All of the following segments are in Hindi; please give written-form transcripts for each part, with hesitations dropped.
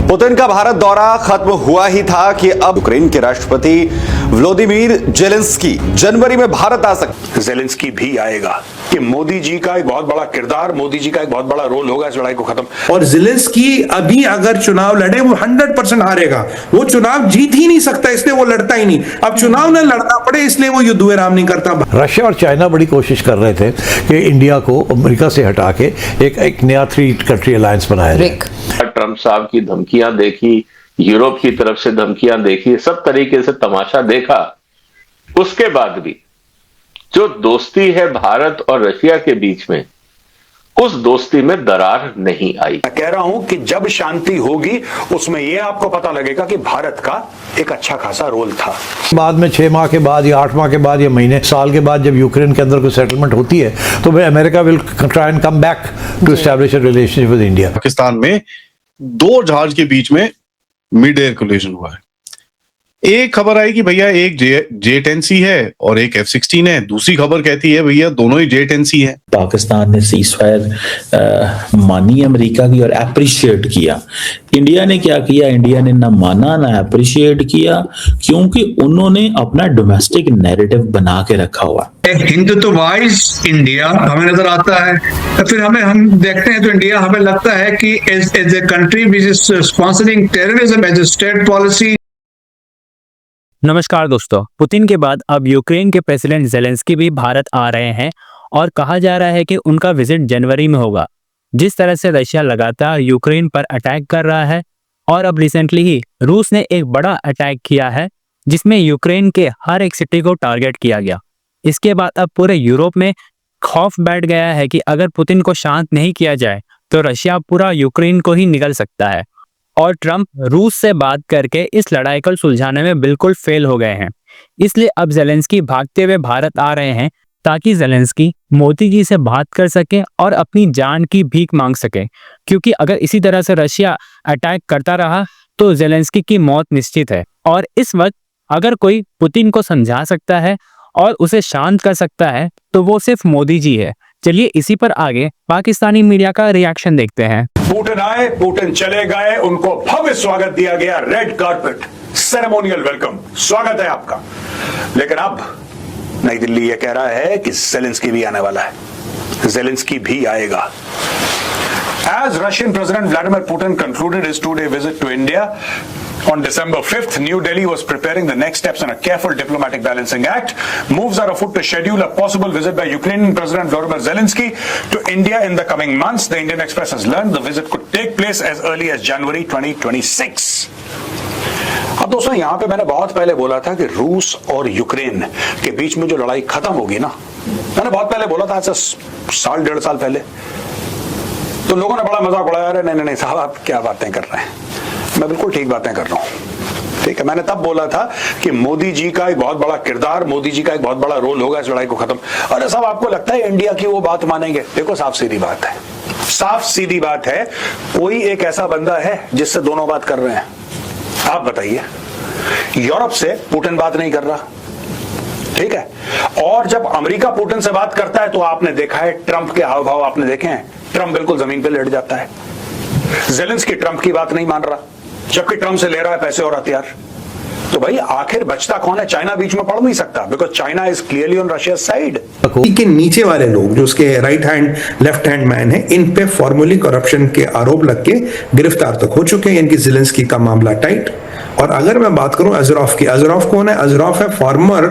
पुतिन का भारत दौरा खत्म हुआ ही था कि अब यूक्रेन के राष्ट्रपति व्लादिमीर जेलेंस्की जनवरी में भारत आ सकते। जेलेंस्की भी आएगा कि मोदी जी का एक बहुत बड़ा किरदार, मोदी जी का एक बहुत बड़ा रोल होगा इस लड़ाई को खत्म। और जेलेंस्की अभी अगर चुनाव लड़े वो 100% हारेगा। वो चुनाव जीत ही नहीं सकता, इसलिए वो लड़ता ही नहीं। अब चुनाव न लड़ना पड़े इसलिए वो युद्ध विराम नहीं करता। रशिया और चाइना बड़ी कोशिश कर रहे थे कि इंडिया को अमेरिका से हटा के एक नया 3 कंट्री अलायंस बनाया जाए। ट्रंप साहब की धमकियां देखी, यूरोप की तरफ से धमकियां देखी, सब तरीके से तमाशा देखा। उसके बाद भी जो दोस्ती है भारत और रशिया के बीच में, उस दोस्ती में दरार नहीं आई। मैं कह रहा हूं कि जब शांति होगी उसमें यह आपको पता लगेगा कि भारत का एक अच्छा खासा रोल था। बाद में 6 माह के बाद या 8 माह के बाद या महीने साल के बाद जब यूक्रेन के अंदर कोई सेटलमेंट होती है तो America will try and come back to establish a relationship with India. Pakistan में 2 जहाज के बीच में मिड एयर कोलिजन हुआ है। एक खबर आई कि भैया एक J-10C है और एक F-16 है, दूसरी खबर कहती है भैया दोनों ही J-10C है। पाकिस्तान ने सीजफायर मानी अमेरिका की और अप्रिशिएट किया। इंडिया ने क्या किया? इंडिया ने ना माना ना अप्रिशिएट किया, क्योंकि उन्होंने अपना डोमेस्टिक नैरेटिव बना के रखा हुआ। हिंदुत्ववाइज इंडिया हमें नजर आता है, तो फिर हम देखते हैं तो इंडिया हमें लगता है कि as a country which is sponsoring terrorism as a state policy. नमस्कार दोस्तों, पुतिन के बाद अब यूक्रेन के प्रेसिडेंट जेलेंस्की भी भारत आ रहे हैं और कहा जा रहा है कि उनका विजिट जनवरी में होगा। जिस तरह से रशिया लगातार यूक्रेन पर अटैक कर रहा है और अब रिसेंटली ही रूस ने एक बड़ा अटैक किया है जिसमें यूक्रेन के हर एक सिटी को टारगेट किया गया। इसके बाद अब पूरे यूरोप में खौफ बैठ गया है कि अगर पुतिन को शांत नहीं किया जाए तो रशिया पूरा यूक्रेन को ही निगल सकता है। और ट्रंप रूस से बात करके इस लड़ाई को सुलझाने में बिल्कुल फेल हो गए हैं। इसलिए अब जेलेंस्की भागते हुए भारत आ रहे हैं ताकि जेलेंस्की मोदी जी से बात कर सके और अपनी जान की भीख मांग सके, क्योंकि अगर इसी तरह से रशिया अटैक करता रहा तो जेलेंस्की की मौत निश्चित है। और इस वक्त अगर कोई पुतिन को समझा सकता है और उसे शांत कर सकता है तो वो सिर्फ मोदी जी है। चलिए इसी पर आगे पाकिस्तानी मीडिया का रिएक्शन देखते हैं। पुतिन आए, पुतिन चले गए, उनको भव्य स्वागत दिया गया, रेड कारपेट, सेरेमोनियल वेलकम, स्वागत है आपका। लेकिन अब नई दिल्ली यह कह रहा है कि जेलेंस्की भी आने वाला है, जेलेंस्की भी आएगा। As Russian President Vladimir Putin concluded his 2-day visit to India on December 5th, New Delhi was preparing the next steps in a careful diplomatic balancing act. Moves are afoot to schedule a possible visit by Ukrainian President Volodymyr Zelensky to India in the coming months. The Indian Express has learned the visit could take place as early as January 2026. अब दोस्तों यहां पे मैंने बहुत पहले बोला था कि रूस और यूक्रेन के बीच में जो लड़ाई खत्म होगी ना, मैंने बहुत पहले बोला था, आज से 1.5 साल पहले। तो लोगों ने बड़ा मजाक उड़ाया, अरे नहीं साहब आप क्या बातें कर रहे हैं। मैं बिल्कुल ठीक बातें कर रहा हूं, ठीक है। मैंने तब बोला था कि मोदी जी का एक बहुत बड़ा किरदार, मोदी जी का एक बहुत बड़ा रोल होगा इस लड़ाई को खत्म। अरे साहब आपको लगता है इंडिया की वो बात मानेंगे? देखो साफ सीधी बात है, साफ सीधी बात है। कोई एक ऐसा बंदा है जिससे दोनों बात कर रहे हैं? आप बताइए। यूरोप से पुतिन बात नहीं कर रहा, ठीक है। और जब अमेरिका पुतिन से बात करता है तो आपने देखा है ट्रंप के हाव भाव आपने देखे हैं, ट्रंप बिल्कुल जमीन पे लेट जाता है। जेलेंस्की ट्रंप की बात नहीं मान रहा, जबकि ट्रंप से ले रहा है पैसे और हथियार। तो भाई आखिर बचता कौन है? चाइना बीच में पड़ नहीं सकता, because China is clearly on Russia side. के नीचे वाले लोग जो उसके right hand left hand man है, इन पे फॉर्मली करप्शन के आरोप लग के गिरफ्तार तक हो चुके हैं। इनकी जेलेंस्की का मामला टाइट। और अगर मैं बात करूं अजरॉफ की, अजरॉफ कौन है? अजरॉफ है फॉर्मर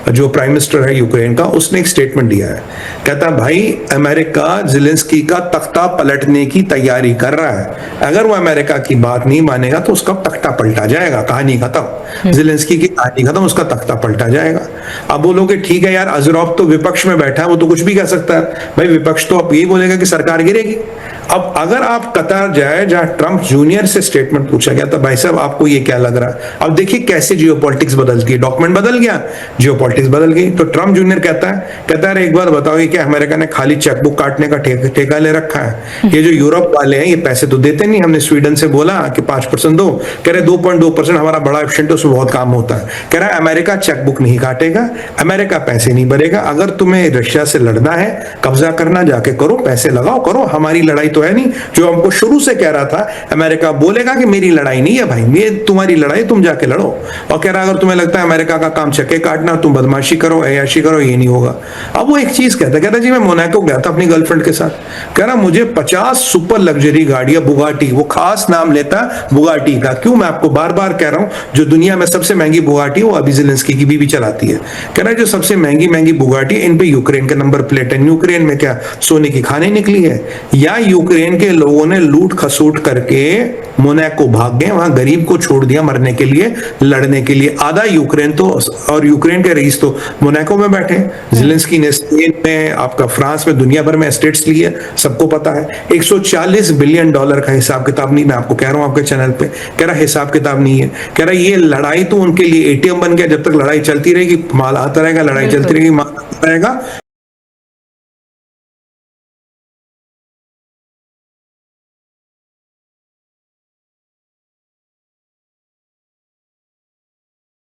जो प्राइम मिनिस्टर है यूक्रेन का। उसने एक स्टेटमेंट दिया है, कहता है भाई अमेरिका जेलेंस्की का तख्ता पलटने की तैयारी कर रहा है। अगर वो अमेरिका की बात नहीं मानेगा तो उसका तख्ता पलटा जाएगा, कहानी खत्म। जेलेंस्की की कहानी खत्म, उसका तख्ता पलटा जाएगा। अब बोलोगे ठीक है यार, अजरॉफ तो विपक्ष में बैठा है, वो तो कुछ भी कह सकता है। भाई विपक्ष तो अब यही बोलेगा कि सरकार गिरेगी। अब अगर आप कतार जाए जहां ट्रंप जूनियर से स्टेटमेंट पूछा गया तो भाई साहब आपको ये क्या लग रहा है? अब देखिए कैसे जियोपॉलिटिक्स बदल गई, डॉक्यूमेंट बदल गया, जियोपॉलिटिक्स बदल गई। तो ट्रंप जूनियर कहता है एक बार बताओ कि अमेरिका ने खाली चेकबुक काटने का ठेका ले रखा है? ये जो यूरोप वाले हैं ये पैसे तो देते नहीं। हमने स्वीडन से बोला कि 5% दो, कह रहे 2.2% हमारा बड़ा एफिशिएंट है, उसमें बहुत काम होता है। कह रहा है अमेरिका चेकबुक नहीं काटेगा, अमेरिका पैसे नहीं भरेगा। अगर तुम्हें रशिया से लड़ना है, कब्जा करना, जाके करो, पैसे लगाओ, करो, हमारी लड़ाई तो तो है नहीं, जो हमको शुरू से कह रहा था अमेरिका बोलेगा कि मेरी लड़ाई नहीं है भाई, ये तुम्हारी लड़ाई, तुम जाके लड़ो। और कह रहा अगर तुम्हें लगता है अमेरिका का काम चक्के काटना, तुम बदमाशी करो, अय्याशी करो, ये नहीं होगा। अब वो एक चीज कहता जी मैं मोनाको गया था अपनी गर्लफ्रेंड के साथ, कह रहा मुझे 50 सुपर लग्जरी गाड़ियां, बुगाटी, वो खास नाम लेता बुगाटी का। क्यों, मैं आपको बार बार कह रहा हूं, जो दुनिया में सबसे महंगी बुगाटी वो अभी ज़ेलेंस्की की बीवी चलाती है। कह रहा है जो सबसे महंगी महंगी बुगाटी, इन पे यूक्रेन के नंबर प्लेट है। यूक्रेन में क्या सोने की खाने निकली है, या यूक्रेन के लोगों ने लूट खसूट करके मोनाको भाग गए, वहां गरीब को छोड़ दिया मरने के लिए, लड़ने के लिए। आधा यूक्रेन तो, और यूक्रेन के रईस तो मोनाको में बैठे। ज़ेलेंस्की ने स्पेन में, आपका फ्रांस में, दुनिया भर में एस्टेट्स लिए, सबको पता है। 140 बिलियन डॉलर का हिसाब किताब नहीं, मैं आपको कह रहा हूं आपके चैनल पे, कह रहा हिसाब किताब नहीं है। कह रहा ये लड़ाई तो उनके लिए एटीएम बन गया, जब तक लड़ाई चलती रहेगी माल आता रहेगा, लड़ाई चलती रहेगी माल आता रहेगा।